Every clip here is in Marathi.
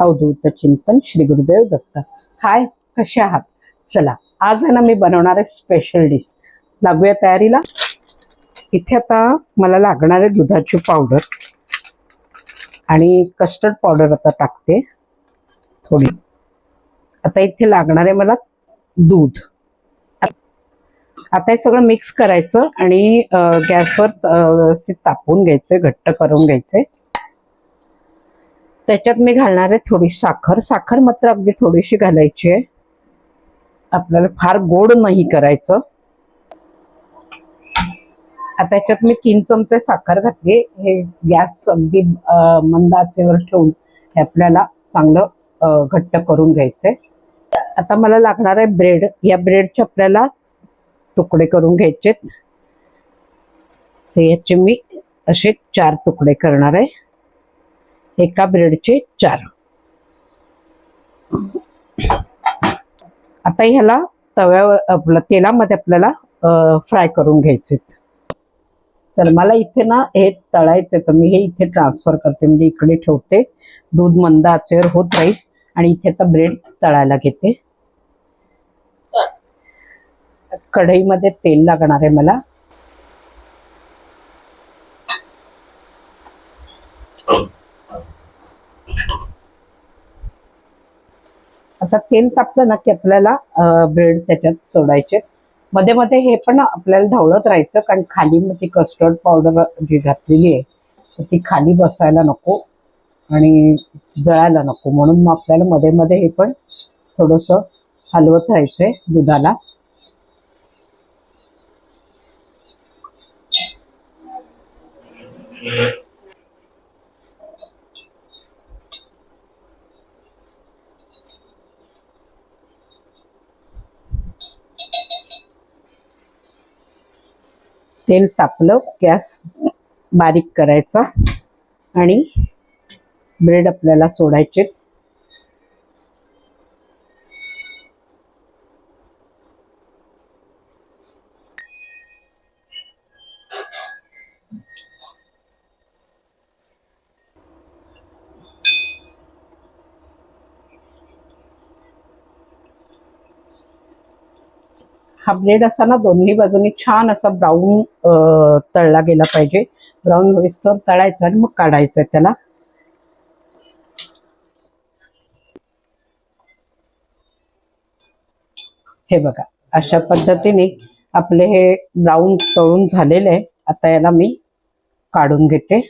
अवधूत चिंतन श्री गुरुदेव दत्त। हाय, कसे आहात? चला, आज आहे ना मी बनवणार आहे स्पेशल डिश। लागूया तयारीला। इथे आता मला लागणार आहे दुधाची पावडर आणि कस्टर्ड पावडर आता टाकते थोडी। आता इथे लागणार आहे मला दूध। आता हे सगळं मिक्स करायचं आणि गॅसवर तापवून घ्यायचं, घट्ट करून घ्यायचे। त्याच्यात मी घालणार आहे थोडी साखर। साखर मात्र अगदी थोडीशी घालायची आहे, आपल्याला फार गोड नाही करायचं। आता याच्यात मी 3 चमचे साखर घातली। हे गॅस अगदी मंद आचेवर ठेवून हे आपल्याला चांगलं घट्ट करून घ्यायचंय। आता मला लागणार आहे ब्रेड। या ब्रेडचे आपल्याला तुकडे करून घ्यायचे। तर याचे मी असे 4 तुकडे करणार आहे, एका ब्रेडचे 4। आता ह्याला तव्यावर तेलामध्ये आपल्याला फ्राय करून घ्यायचे। तर मला इथे ना हे तळायचे, तर मी हे इथे ट्रान्सफर करते, म्हणजे इकडे ठेवते। दूध मंद आचेवर होत राहील आणि इथे आता ब्रेड तळायला घेते। कढईमध्ये तेल लागणार आहे मला। आता तेल तापलं ना की आपल्याला ब्रेड त्याच्यात सोडायचे। मध्ये मध्ये हे पण आपल्याला ढवळत राहायचं, कारण खाली मग ती कस्टर्ड पावडर जी घातलेली आहे तर ती खाली बसायला नको आणि जळायला नको, म्हणून मग आपल्याला मध्ये मध्ये हे पण थोडंसं हलवत राहायचंय दुधाला। तेल तापलं, गॅस बारीक करायचा आणि ब्रेड आपल्याला सोडायचे। हा ब्रेड असा ना दोन्ही बाजूनी छान असा ब्राऊन तळला गेला पाहिजे। ब्राऊन होईस्तोवर तळायचा आणि मग काढायचं त्याला। हे बघा, अशा पद्धतीने आपले हे ब्राऊन तळून झालेले आहे। आता याला मी काढून घेते।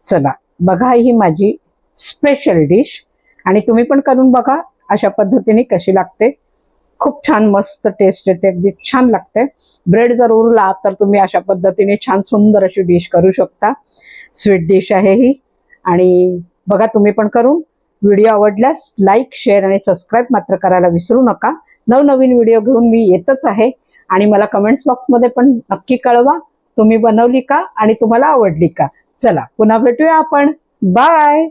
चला बघा, ही माझी स्पेशल डिश आणि तुम्ही पण करून बघा अशा पद्धतीने कशी लागते। खूप छान मस्त टेस्ट येते, अगदी छान लागते। ब्रेड जर उरला तर तुम्ही अशा पद्धतीने छान सुंदर अशी डिश करू शकता। स्वीट डिश आहे ही आणि बघा तुम्ही पण करून। व्हिडिओ आवडल्यास लाईक, शेअर आणि सबस्क्राईब मात्र करायला विसरू नका. नवनवीन व्हिडिओ घेऊन मी येतच आहे आणि मला कमेंट्स बॉक्समध्ये पण नक्की कळवा तुम्ही बनवली का आणि तुम्हाला आवडली का. चला पुन्हा भेटूया आपण. बाय.